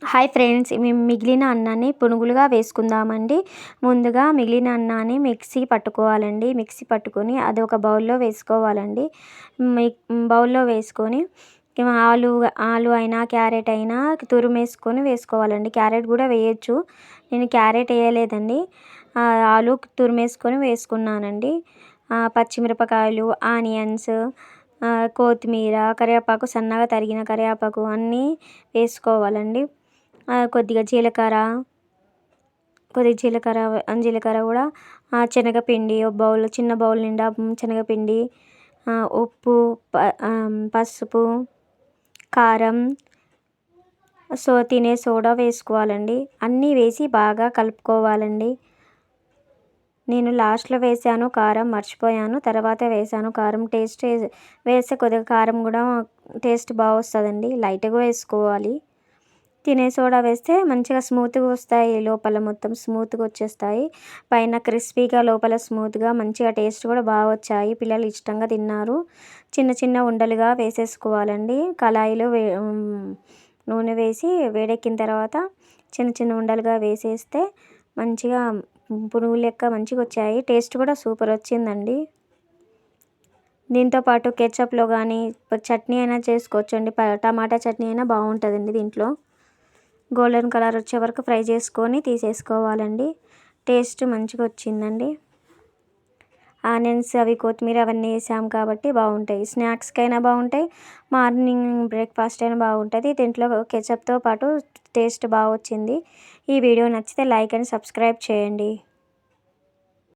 Hi friends, మేము మిగిలిన అన్నాన్ని పునుగులుగా వేసుకుందామండి. ముందుగా మిగిలిన అన్నాన్ని మిక్సీ పట్టుకోవాలండి. మిక్సీ పట్టుకొని అది ఒక బౌల్లో వేసుకోవాలండి. బౌల్లో వేసుకొని ఆలు ఆలు అయినా క్యారెట్ అయినా తురిమేసుకొని వేసుకోవాలండి. క్యారెట్ కూడా వేయొచ్చు, నేను క్యారెట్ వేయలేదండి. ఆలు తురిమేసుకొని వేసుకున్నానండి. పచ్చిమిరపకాయలు, ఆనియన్స్, కొత్తిమీర, కరివేపాకు, సన్నగా తరిగిన కరివేపాకు అన్నీ వేసుకోవాలండి. కొద్దిగా జీలకర్ర జీలకర్ర కూడా, శనగపిండి ఒక బౌల్, చిన్న బౌల్ నిండా శనగపిండి, ఉప్పు, పసుపు, కారం, తినే సోడా వేసుకోవాలండి. అన్నీ వేసి బాగా కలుపుకోవాలండి. నేను లాస్ట్లో వేసాను కారం, మర్చిపోయాను, తర్వాత వేసాను కారం. టేస్ట్ వేస్తే కొద్దిగా కారం కూడా టేస్ట్ బాగా వస్తుందండి. లైట్గా వేసుకోవాలి. తినే సోడా వేస్తే మంచిగా స్మూత్గా వస్తాయి, లోపల మొత్తం స్మూత్గా వచ్చేస్తాయి, పైన క్రిస్పీగా లోపల స్మూత్గా మంచిగా టేస్ట్ కూడా బాగా వచ్చాయి. పిల్లలు ఇష్టంగా తిన్నారు. చిన్న చిన్న ఉండలుగా వేసేసుకోవాలండి. కళాయిలో నూనె వేసి వేడెక్కిన తర్వాత చిన్న చిన్న ఉండలుగా వేసేస్తే మంచిగా పునుగు లెక్క మంచిగా వచ్చాయి. టేస్ట్ కూడా సూపర్ వచ్చిందండి. దీంతోపాటు కెచప్లో కానీ చట్నీ అయినా చేసుకోవచ్చండి. టమాటా చట్నీ అయినా బాగుంటుందండి. దీంట్లో గోల్డెన్ కలర్ వచ్చే వరకు ఫ్రై చేసుకొని తీసేసుకోవాలండి. టేస్ట్ మంచిగా వచ్చిందండి. ఆనియన్స్ అవి కొత్తిమీర అవన్నీ వేసాం కాబట్టి బాగుంటాయి. స్నాక్స్కైనా బాగుంటాయి, మార్నింగ్ బ్రేక్ఫాస్ట్ అయినా బాగుంటుంది. దీంట్లో కెచప్తో పాటు టేస్ట్ బాగా వచ్చింది. ఈ వీడియో నచ్చితే లైక్ అండ్ సబ్స్క్రైబ్ చేయండి.